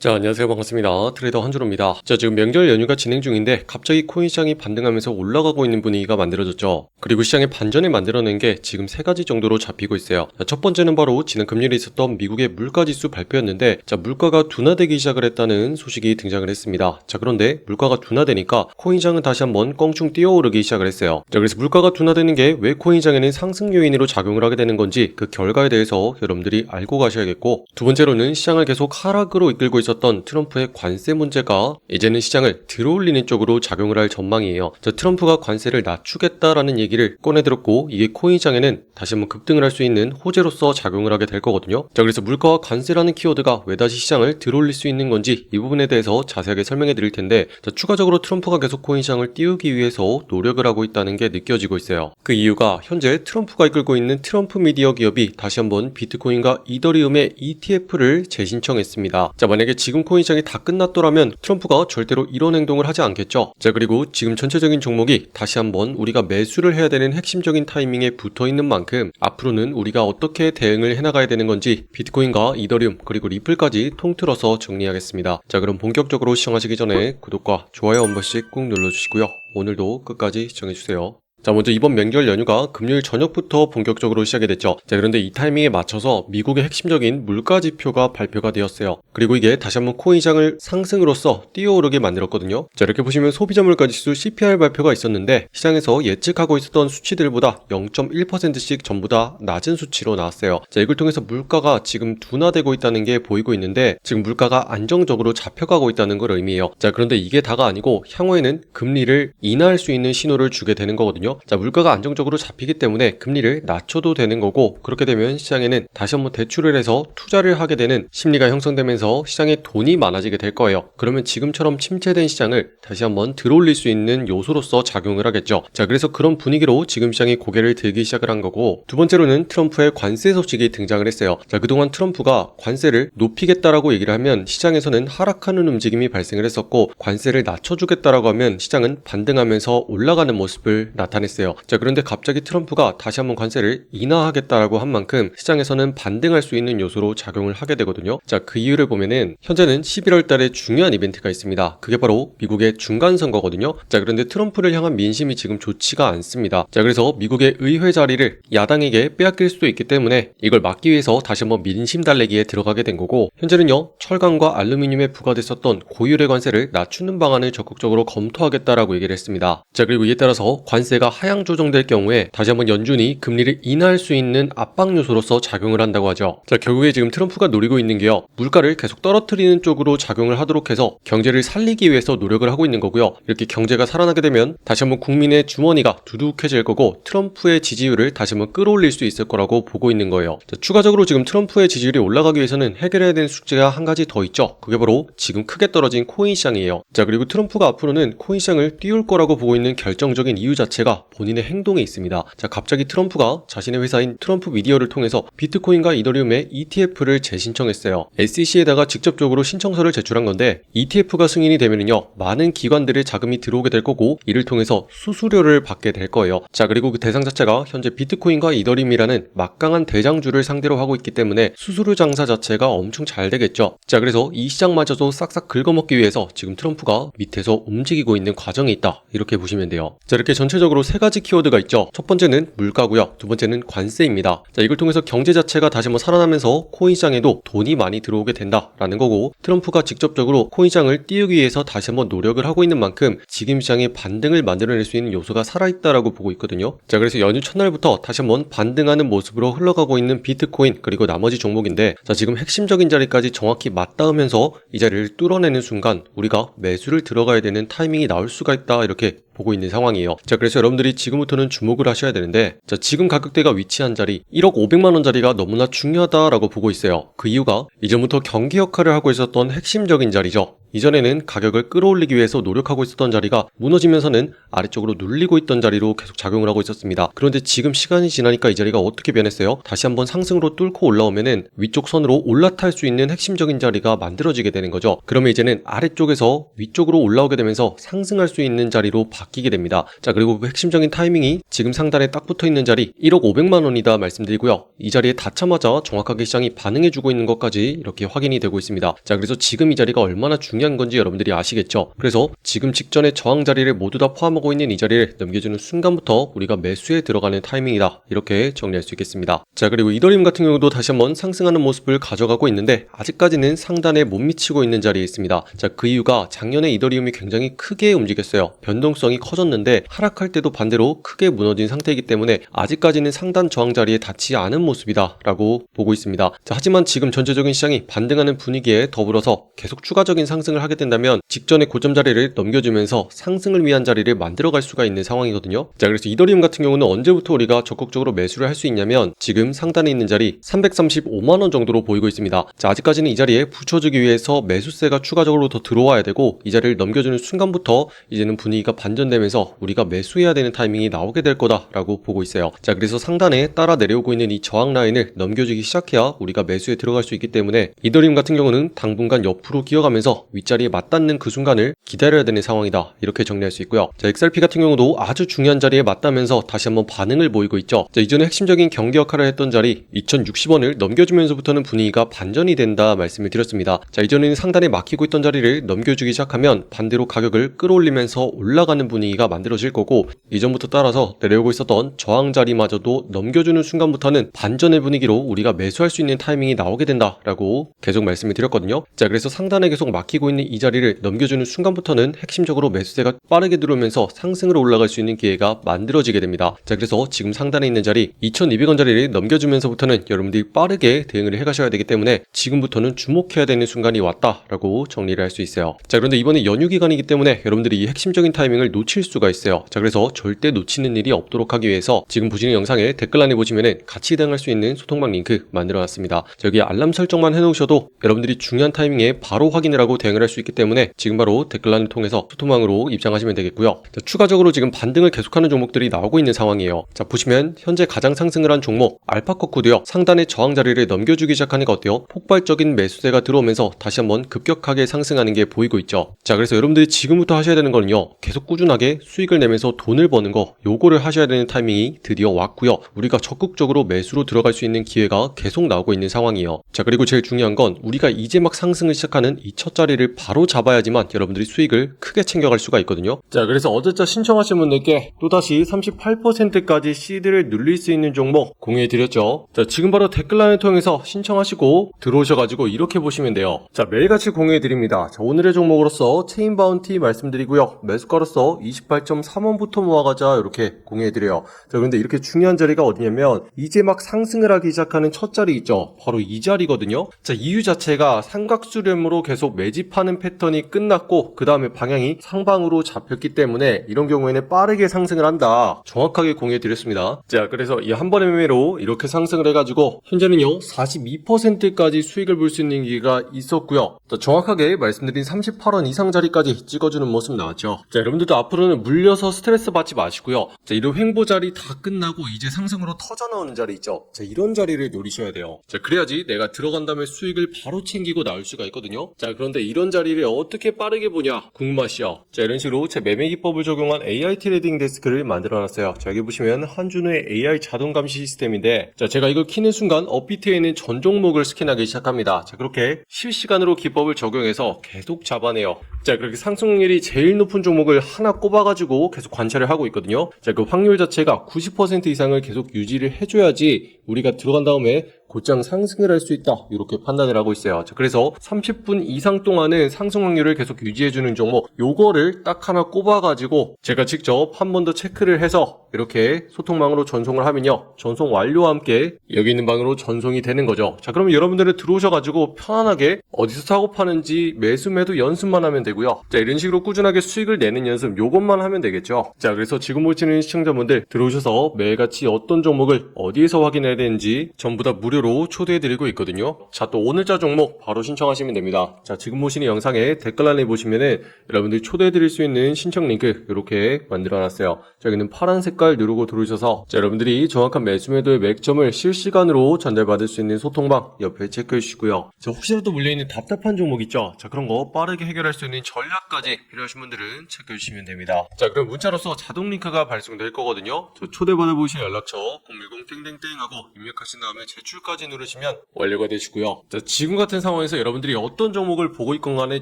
자, 안녕하세요. 반갑습니다. 트레이더 한준호입니다. 자, 지금 명절 연휴가 진행 중인데 갑자기 코인 시장이 반등하면서 올라가고 있는 분위기가 만들어졌죠. 그리고 시장의 반전을 만들어낸 게 지금 세 가지 정도로 잡히고 있어요. 자, 첫 번째는 바로 지난 금요일에 있었던 미국의 물가지수 발표였는데, 자, 물가가 둔화되기 시작을 했다는 소식이 등장을 했습니다. 자, 그런데 물가가 둔화되니까 코인시장은 다시 한번 껑충 뛰어오르기 시작을 했어요. 자, 그래서 물가가 둔화되는 게 왜 코인시장에는 상승 요인으로 작용을 하게 되는 건지 그 결과에 대해서 여러분들이 알고 가셔야겠고, 두 번째로는 시장을 계속 하락으로 이끌고 있었던 트럼프의 관세 문제가 이제는 시장을 들어올리는 쪽으로 작용을 할 전망이에요. 자, 트럼프가 관세를 낮추겠다라는 얘기를 꺼내들었고, 이게 코인시장에는 다시 한번 급등을 할 수 있는 호재로서 작용을 하게 될 거거든요. 자, 그래서 물가와 관세라는 키워드가 왜 다시 시장을 들어올릴 수 있는 건지 이 부분에 대해서 자세하게 설명해 드릴 텐데, 자, 추가적으로 트럼프가 계속 코인시장을 띄우기 위해서 노력을 하고 있다는 게 느껴지고 있어요. 그 이유가 현재 트럼프가 이끌고 있는 트럼프 미디어 기업이 다시 한번 비트코인과 이더리움의 ETF를 재신청했습니다. 자, 만약에 지금 코인시장이 다 끝났더라면 트럼프가 절대로 이런 행동을 하지 않겠죠. 자, 그리고 지금 전체적인 종목이 다시 한번 우리가 매수를 해야 되는 핵심적인 타이밍에 붙어 있는 만큼 앞으로는 우리가 어떻게 대응을 해나가야 되는 건지 비트코인과 이더리움 그리고 리플까지 통틀어서 정리하겠습니다. 자, 그럼 본격적으로 시청하시기 전에 구독과 좋아요 한 번씩 꾹 눌러주시고요. 오늘도 끝까지 시청해주세요. 자, 먼저 이번 명절 연휴가 금요일 저녁부터 본격적으로 시작이 됐죠. 자, 그런데 이 타이밍에 맞춰서 미국의 핵심적인 물가 지표가 발표가 되었어요. 그리고 이게 다시 한번 코인시장을 상승으로서 뛰어오르게 만들었거든요. 자, 이렇게 보시면 소비자 물가지수 CPI 발표가 있었는데 시장에서 예측하고 있었던 수치들보다 0.1%씩 전부 다 낮은 수치로 나왔어요. 자, 이걸 통해서 물가가 지금 둔화되고 있다는 게 보이고 있는데 지금 물가가 안정적으로 잡혀가고 있다는 걸 의미해요. 자, 그런데 이게 다가 아니고 향후에는 금리를 인하할 수 있는 신호를 주게 되는 거거든요. 자, 물가가 안정적으로 잡히기 때문에 금리를 낮춰도 되는 거고, 그렇게 되면 시장에는 다시 한번 대출을 해서 투자를 하게 되는 심리가 형성되면서 시장에 돈이 많아지게 될 거예요. 그러면 지금처럼 침체된 시장을 다시 한번 들어올릴 수 있는 요소로서 작용을 하겠죠. 자, 그래서 그런 분위기로 지금 시장이 고개를 들기 시작을 한 거고, 두 번째로는 트럼프의 관세 소식이 등장을 했어요. 자, 그동안 트럼프가 관세를 높이겠다라고 얘기를 하면 시장에서는 하락하는 움직임이 발생을 했었고, 관세를 낮춰주겠다라고 하면 시장은 반등하면서 올라가는 모습을 나타냈어요. 자, 그런데 갑자기 트럼프가 다시 한번 관세를 인하하겠다라고 한 만큼 시장에서는 반등할 수 있는 요소로 작용을 하게 되거든요. 자, 그 이유를 보면은 현재는 11월 달에 중요한 이벤트가 있습니다. 그게 바로 미국의 중간선거거든요. 자, 그런데 트럼프를 향한 민심이 지금 좋지가 않습니다. 자, 그래서 미국의 의회 자리를 야당에게 빼앗길 수도 있기 때문에 이걸 막기 위해서 다시 한번 민심 달래기에 들어가게 된 거고, 현재는요, 철강과 알루미늄에 부과됐었던 고율의 관세를 낮추는 방안을 적극적으로 검토하겠다라고 얘기를 했습니다. 자, 그리고 이에 따라서 관세가 하향 조정될 경우에 다시 한번 연준이 금리를 인하할 수 있는 압박 요소로서 작용을 한다고 하죠. 자, 결국에 지금 트럼프가 노리고 있는 게요, 물가를 계속 떨어뜨리는 쪽으로 작용을 하도록 해서 경제를 살리기 위해서 노력을 하고 있는 거고요. 이렇게 경제가 살아나게 되면 다시 한번 국민의 주머니가 두둑해질 거고 트럼프의 지지율을 다시 한번 끌어올릴 수 있을 거라고 보고 있는 거예요. 자, 추가적으로 지금 트럼프의 지지율이 올라가기 위해서는 해결해야 되는 숙제가 한 가지 더 있죠. 그게 바로 지금 크게 떨어진 코인 시장이에요. 자, 그리고 트럼프가 앞으로는 코인 시장을 띄울 거라고 보고 있는 결정적인 이유 자체가 본인의 행동에 있습니다. 자, 갑자기 트럼프가 자신의 회사인 트럼프 미디어를 통해서 비트코인과 이더리움의 ETF를 재신청했어요. SEC에다가 직접적으로 신청서를 제출한 건데, ETF가 승인이 되면은요, 많은 기관들의 자금이 들어오게 될 거고 이를 통해서 수수료를 받게 될 거예요. 자, 그리고 그 대상 자체가 현재 비트코인과 이더리움이라는 막강한 대장주를 상대로 하고 있기 때문에 수수료 장사 자체가 엄청 잘 되겠죠. 자, 그래서 이 시장마저도 싹싹 긁어먹기 위해서 지금 트럼프가 밑에서 움직이고 있는 과정에 있다, 이렇게 보시면 돼요. 자, 이렇게 전체적으로 세 가지 키워드가 있죠. 첫 번째는 물가고요. 두 번째는 관세입니다. 자, 이걸 통해서 경제 자체가 다시 한번 살아나면서 코인 시장에도 돈이 많이 들어오게 된다라는 거고, 트럼프가 직접적으로 코인 시장을 띄우기 위해서 다시 한번 노력을 하고 있는 만큼 지금 시장의 반등을 만들어낼 수 있는 요소가 살아있다라고 보고 있거든요. 자, 그래서 연휴 첫날부터 다시 한번 반등하는 모습으로 흘러가고 있는 비트코인 그리고 나머지 종목인데, 자, 지금 핵심적인 자리까지 정확히 맞닿으면서 이 자리를 뚫어내는 순간 우리가 매수를 들어가야 되는 타이밍이 나올 수가 있다, 이렇게 보고 있는 상황이에요. 자, 그래서 여러분들이 지금부터는 주목을 하셔야 되는데, 자, 지금 가격대가 위치한 자리 1억 500만원 자리가 너무나 중요하다라고 보고 있어요. 그 이유가 이전부터 경기 역할을 하고 있었던 핵심적인 자리죠. 이전에는 가격을 끌어올리기 위해서 노력하고 있었던 자리가 무너지면서는 아래쪽으로 눌리고 있던 자리로 계속 작용을 하고 있었습니다. 그런데 지금 시간이 지나니까 이 자리가 어떻게 변했어요? 다시 한번 상승으로 뚫고 올라오면은 위쪽 선으로 올라탈 수 있는 핵심적인 자리가 만들어지게 되는 거죠. 그러면 이제는 아래쪽에서 위쪽으로 올라오게 되면서 상승할 수 있는 자리로 바뀌게 됩니다. 자, 그리고 그 핵심적인 타이밍이 지금 상단에 딱 붙어 있는 자리 1억 500만 원이다 말씀드리고요. 이 자리에 닿자마자 정확하게 시장이 반응해주고 있는 것까지 이렇게 확인이 되고 있습니다. 자, 그래서 지금 이 자리가 얼마나 중요한 건지 여러분들이 아시겠죠? 그래서 지금 직전에 저항 자리를 모두 다 포함하고 있는 이 자리를 넘겨주는 순간부터 우리가 매수에 들어가는 타이밍이다, 이렇게 정리할 수 있겠습니다. 자, 그리고 이더리움 같은 경우도 다시 한번 상승하는 모습을 가져가고 있는데 아직까지는 상단에 못 미치고 있는 자리에 있습니다. 자, 그 이유가 작년에 이더리움이 굉장히 크게 움직였어요. 변동성이 커졌는데 하락할 때도 반대로 크게 무너진 상태이기 때문에 아직까지는 상단 저항 자리에 닿지 않은 모습이다 라고 보고 있습니다. 자, 하지만 지금 전체적인 시장이 반등하는 분위기에 더불어서 계속 추가적인 상승을 하게 된다면 직전의 고점 자리를 넘겨주면서 상승을 위한 자리를 만들어갈 수가 있는 상황이거든요. 자, 그래서 이더리움 같은 경우는 언제부터 우리가 적극적으로 매수를 할 수 있냐면 지금 상단에 있는 자리 335만원 정도로 보이고 있습니다. 자, 아직까지는 이 자리에 붙여주기 위해서 매수세가 추가적으로 더 들어와야 되고 이 자리를 넘겨주는 순간부터 이제는 분위기가 반전되면서 우리가 매수해야 되는 타이밍이 나오게 될 거다라고 보고 있어요. 자, 그래서 상단에 따라 내려오고 있는 이 저항 라인을 넘겨주기 시작해야 우리가 매수에 들어갈 수 있기 때문에 이더리움 같은 경우는 당분간 옆으로 기어가면서 윗자리에 맞닿는 그 순간을 기다려야 되는 상황이다, 이렇게 정리할 수 있고요. 자, XRP 같은 경우도 아주 중요한 자리에 맞닿으면서 다시 한번 반응을 보이고 있죠. 자, 이전에 핵심적인 경기 역할을 했던 자리 2060원을 넘겨주면서부터는 분위기가 반전이 된다 말씀을 드렸습니다. 자, 이전에는 상단에 막히고 있던 자리를 넘겨주기 시작하면 반대로 가격을 끌어올리면서 올라가는 분위기가 만들어질 거고 이전부터 따라서 내려오고 있었던 저항 자리마저도 넘겨주는 순간부터는 반전의 분위기로 우리가 매수할 수 있는 타이밍이 나오게 된다라고 계속 말씀을 드렸거든요. 자, 그래서 상단에 계속 막히고 있는 이 자리를 넘겨주는 순간부터는 핵심적으로 매수세가 빠르게 들어오면서 상승으로 올라갈 수 있는 기회가 만들어지게 됩니다. 자, 그래서 지금 상단에 있는 자리 2200원 자리를 넘겨주면서부터는 여러분들이 빠르게 대응을 해가셔야 되기 때문에 지금부터는 주목해야 되는 순간이 왔다라고 정리를 할 수 있어요. 자, 그런데 이번에 연휴 기간이기 때문에 여러분들이 이 핵심적인 타이밍을 놓칠 수가 있어요. 자, 그래서 절대 놓치는 일이 없도록 하기 위해서 지금 보시는 영상에 댓글란에 보시면은 같이 대응할 수 있는 소통방 링크 만들어놨습니다. 자, 여기 알람 설정만 해놓으셔도 여러분들이 중요한 타이밍에 바로 확인을 하고 대응을 할 수 있기 때문에 지금 바로 댓글란을 통해서 소통방으로 입장하시면 되겠고요. 자, 추가적으로 지금 반등을 계속하는 종목들이 나오고 있는 상황이에요. 자, 보시면 현재 가장 상승을 한 종목 알파커쿠도요. 상단의 저항 자리를 넘겨주기 시작하니까 어때요? 폭발적인 매수세가 들어오면서 다시 한번 급격하게 상승하는 게 보이고 있죠. 자, 그래서 여러분들이 지금부터 하셔야 되는 거는요, 계속 꾸준하게 수익을 내면서 돈을 버는 거, 요거를 하셔야 되는 타이밍이 드디어 왔고요. 우리가 적극적으로 매수로 들어갈 수 있는 기회가 계속 나오고 있는 상황이에요. 자, 그리고 제일 중요한 건 우리가 이제 막 상승을 시작하는 이 첫 자리를 바로 잡아야지만 여러분들이 수익을 크게 챙겨갈 수가 있거든요. 자, 그래서 어제자 신청하신 분들께 또다시 38%까지 시드를 늘릴 수 있는 종목 공유해드렸죠. 자, 지금 바로 댓글란을 통해서 신청하시고 들어오셔가지고 이렇게 보시면 돼요. 자, 매일같이 공유해드립니다. 자, 오늘의 종목으로서 체인 바운티 말씀드리고요. 매수가로서 28.3원부터 모아가자 이렇게 공유해드려요. 자, 그런데 이렇게 중요한 자리가 어디냐면 이제 막 상승을 하기 시작하는 첫 자리 있죠. 바로 이 자리거든요. 자, 이유 자체가 삼각수렴으로 계속 매집하는 패턴이 끝났고 그 다음에 방향이 상방으로 잡혔기 때문에 이런 경우에는 빠르게 상승을 한다, 정확하게 공유해드렸습니다. 자, 그래서 이 한 번의 매매로 이렇게 상승을 해가지고 현재는요 42%까지 수익을 볼 수 있는 기회가 있었고요. 자, 정확하게 말씀드린 38원 이상 자리까지 찍어주는 모습 나왔죠. 자, 여러분들도 앞으로는 물려서 스트레스 받지 마시고요. 자, 이런 횡보 자리 다 끝나고 이제 상승으로 터져 나오는 자리 있죠. 자, 이런 자리를 노리셔야 돼요. 자, 그래야지 내가 들어간 다음에 수익을 바로 챙기고 나올 수가 있거든요. 자, 그런데 이런 자리를 어떻게 빠르게 보냐 궁금하시죠? 자, 이런 식으로 제 매매 기법을 적용한 AI 트레이딩 데스크를 만들어놨어요. 자, 여기 보시면 한준우의 AI 자동 감시 시스템인데, 자, 제가 이걸 키는 순간 업비트에 있는 전 종목을 스캔하기 시작합니다. 자, 그렇게 실시간으로 기법을 적용해서 계속 잡아내요. 자, 그렇게 상승률이 제일 높은 종목을 하나 꼽아가지고 계속 관찰을 하고 있거든요. 자, 그 확률 자체가 90% 이상을 계속 유지를 해줘야지 우리가 들어간 다음에 곧장 상승을 할 수 있다, 이렇게 판단을 하고 있어요. 자, 그래서 30분 이상 동안은 상승 확률을 계속 유지해주는 종목, 요거를 딱 하나 꼽아가지고 제가 직접 한 번 더 체크를 해서 이렇게 소통망으로 전송을 하면요, 전송 완료와 함께 여기 있는 방으로 전송이 되는 거죠. 자, 그러면 여러분들은 들어오셔가지고 편안하게 어디서 사고 파는지 매수 매도 연습만 하면 되고요. 자, 이런 식으로 꾸준하게 수익을 내는 연습 요것만 하면 되겠죠. 자, 그래서 지금 보시는 시청자분들 들어오셔서 매일같이 어떤 종목을 어디에서 확인해야 되는지 전부 다 무료로 초대해드리고 있거든요. 자, 또 오늘자 종목 바로 신청하시면 됩니다. 자, 지금 보시는 영상에 댓글란에 보시면은 여러분들이 초대해드릴 수 있는 신청 링크 이렇게 만들어놨어요. 자, 여기는 파란 색깔 누르고 들어오셔서 자, 여러분들이 정확한 매수 매도의 맥점을 실시간으로 전달받을 수 있는 소통방 옆에 체크해 주시고요. 자, 혹시라도 물려있는 답답한 종목 있죠? 자, 그런 거 빠르게 해결할 수 있는 전략까지 필요하신 분들은 체크해 주시면 됩니다. 자, 그럼 문자로서 자동 링크가 발송될 거거든요. 저 초대받아 보실 연락처 010땡땡땡하고 입력하신 다음에 제출까지 누르시면 완료가 되시고요. 자, 지금 같은 상황에서 여러분들이 어떤 종목을 보고 있건 간에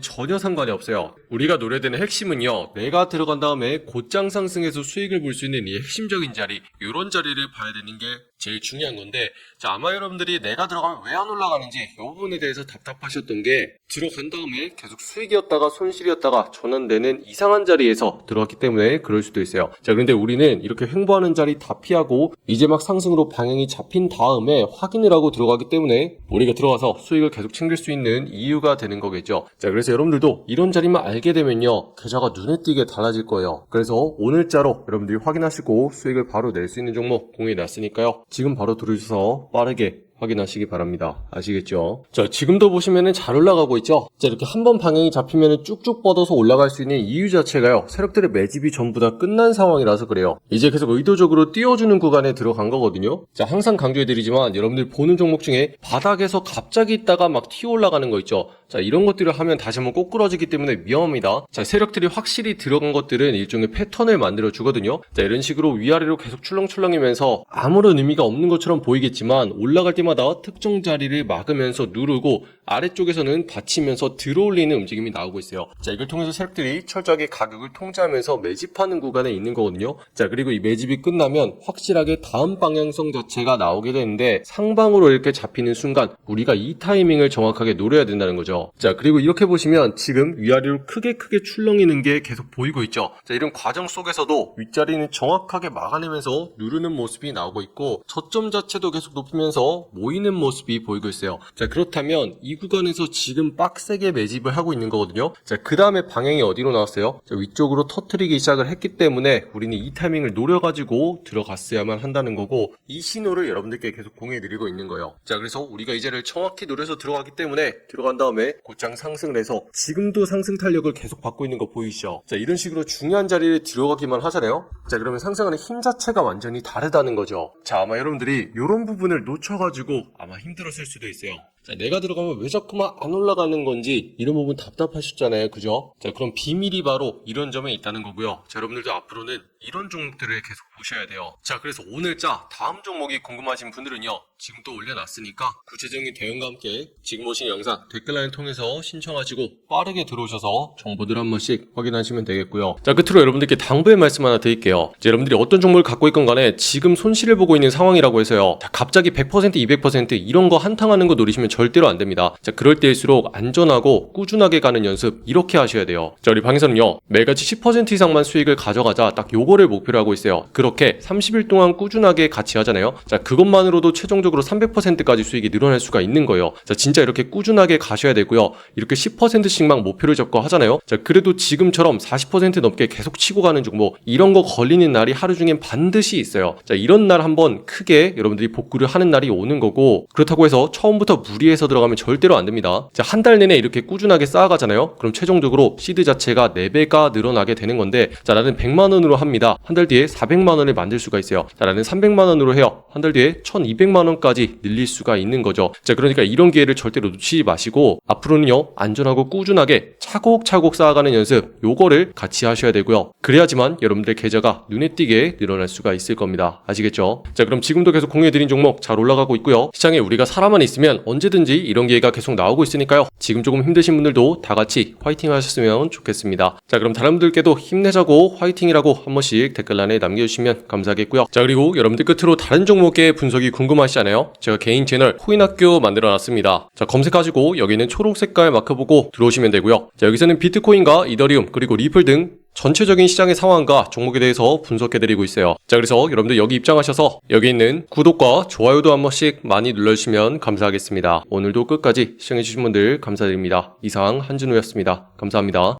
전혀 상관이 없어요. 우리가 노려되는 핵심은요, 내가 들어간 다음에 곧장 상승해서 수익을 볼 수 있는 이 핵심적인 자리, 이런 자리를 봐야 되는 게 제일 중요한 건데, 자, 아마 여러분들이 내가 들어가면 왜 안 올라가는지 이 부분에 대해서 답답하셨던 게, 들어간 다음에 계속 수익이었다가 손실이었다가 전환되는 이상한 자리에서 들어갔기 때문에 그럴 수도 있어요. 자, 그런데 우리는 이렇게 횡보하는 자리 다 피하고 이제 막 상승으로 방향이 잡힌 다음에 확인을 하고 들어가기 때문에 우리가 들어가서 수익을 계속 챙길 수 있는 이유가 되는 거겠죠. 자, 그래서 여러분들도 이런 자리만 알게 되면요, 계좌가 눈에 띄게 달라질 거예요. 그래서 오늘자로 여러분들이 확인하시고 수익을 바로 낼 수 있는 종목 공유해놨으니까요, 지금 바로 들어주셔서 빠르게 확인하시기 바랍니다. 아시겠죠? 자, 지금도 보시면은 잘 올라가고 있죠? 자, 이렇게 한번 방향이 잡히면은 쭉쭉 뻗어서 올라갈 수 있는 이유 자체가요, 세력들의 매집이 전부 다 끝난 상황이라서 그래요. 이제 계속 의도적으로 띄워주는 구간에 들어간 거거든요. 자, 항상 강조해드리지만 여러분들 보는 종목 중에 바닥에서 갑자기 있다가 막 튀어 올라가는 거 있죠? 자, 이런 것들을 하면 다시 한번 꼬꾸라지기 때문에 위험합니다. 자, 세력들이 확실히 들어간 것들은 일종의 패턴을 만들어 주거든요. 자, 이런 식으로 위아래로 계속 출렁출렁이면서 아무런 의미가 없는 것처럼 보이겠지만 올라갈 때마다 특정 자리를 막으면서 누르고 아래쪽에서는 받치면서 들어올리는 움직임이 나오고 있어요. 자, 이걸 통해서 세력들이 철저하게 가격을 통제하면서 매집하는 구간에 있는 거거든요. 자, 그리고 이 매집이 끝나면 확실하게 다음 방향성 자체가 나오게 되는데, 상방으로 이렇게 잡히는 순간 우리가 이 타이밍을 정확하게 노려야 된다는 거죠. 자, 그리고 이렇게 보시면 지금 위아래로 크게 출렁이는 게 계속 보이고 있죠. 자, 이런 과정 속에서도 윗자리는 정확하게 막아내면서 누르는 모습이 나오고 있고, 저점 자체도 계속 높이면서 모이는 모습이 보이고 있어요. 자, 그렇다면 이 구간에서 지금 빡세게 매집을 하고 있는 거거든요. 자, 그 다음에 방향이 어디로 나왔어요? 자, 위쪽으로 터트리기 시작을 했기 때문에 우리는 이 타이밍을 노려가지고 들어갔어야만 한다는 거고, 이 신호를 여러분들께 계속 공유해드리고 있는 거예요. 자, 그래서 우리가 이 자리를 정확히 노려서 들어가기 때문에 들어간 다음에 곧장 상승을 해서 지금도 상승 탄력을 계속 받고 있는 거 보이시죠? 자, 이런 식으로 중요한 자리에 들어가기만 하잖아요. 자, 그러면 상승하는 힘 자체가 완전히 다르다는 거죠. 자, 아마 여러분들이 이런 부분을 놓쳐가지고 아마 힘들었을 수도 있어요. 자, 내가 들어가면 왜 자꾸만 안 올라가는 건지 이런 부분 답답하셨잖아요. 그죠? 자, 그럼 비밀이 바로 이런 점에 있다는 거고요. 자, 여러분들도 앞으로는 이런 종목들을 계속 보셔야 돼요. 자, 그래서 오늘자 다음 종목이 궁금하신 분들은요, 지금 또 올려놨으니까 구체적인 대응과 함께 지금 보신 영상 댓글란을 통해서 신청하시고 빠르게 들어오셔서 정보들 한 번씩 확인하시면 되겠고요. 자, 끝으로 여러분들께 당부의 말씀 하나 드릴게요. 이제 여러분들이 어떤 종목을 갖고 있건 간에 지금 손실을 보고 있는 상황이라고 해서요, 자, 갑자기 100% 200% 이런 거 한탕하는 거 노리시면 절대로 안 됩니다. 자, 그럴 때일수록 안전하고 꾸준하게 가는 연습 이렇게 하셔야 돼요. 자, 우리 방에서는요, 매일같이 10% 이상만 수익을 가져가자, 딱 요거를 목표로 하고 있어요. 그렇게 30일 동안 꾸준하게 같이 하잖아요. 자, 그것만으로도 최종적으로 300%까지 수익이 늘어날 수가 있는 거예요. 자, 진짜 이렇게 꾸준하게 가셔야 되고요. 이렇게 10%씩만 목표를 잡고 하잖아요. 자, 그래도 지금처럼 40% 넘게 계속 치고 가는 종목, 이런 거 걸리는 날이 하루 중엔 반드시 있어요. 자, 이런 날 한번 크게 여러분들이 복구를 하는 날이 오는 거고, 그렇다고 해서 처음부터 무리해서 들어가면 절대로 안 됩니다. 자, 한 달 내내 이렇게 꾸준하게 쌓아가잖아요. 그럼 최종적으로 시드 자체가 4배가 늘어나게 되는 건데, 자, 나는 100만 원으로 합니다. 한 달 뒤에 400만 원을 만들 수가 있어요. 자, 나는 300만 원으로 해요. 한 달 뒤에 1200만 원까지 늘릴 수가 있는 거죠. 자, 그러니까 이런 기회를 절대로 놓치지 마시고 앞으로는요, 안전하고 꾸준하게 차곡차곡 쌓아가는 연습, 요거를 같이 하셔야 되고요. 그래야지만 여러분들 계좌가 눈에 띄게 늘어날 수가 있을 겁니다. 아시겠죠? 자, 그럼 지금도 계속 공유해드린 종목 잘 올라가고 있고요. 시장에 우리가 사람만 있으면 언제든지 이런 기회가 계속 나오고 있으니까요. 지금 조금 힘드신 분들도 다 같이 화이팅 하셨으면 좋겠습니다. 자, 그럼 다른 분들께도 힘내자고 화이팅이라고 한 번씩 댓글란에 남겨주시면 감사하겠고요. 자, 그리고 여러분들 끝으로 다른 종목의 분석이 궁금하시잖아요. 제가 개인 채널 코인학교 만들어놨습니다. 자, 검색하시고 여기는 초록 색깔 마크 보고 들어오시면 되고요. 자, 여기서는 비트코인과 이더리움 그리고 리플 등 전체적인 시장의 상황과 종목에 대해서 분석해드리고 있어요. 자, 그래서 여러분들 여기 입장하셔서 여기 있는 구독과 좋아요도 한 번씩 많이 눌러주시면 감사하겠습니다. 오늘도 끝까지 시청해주신 분들 감사드립니다. 이상 한진우였습니다. 감사합니다.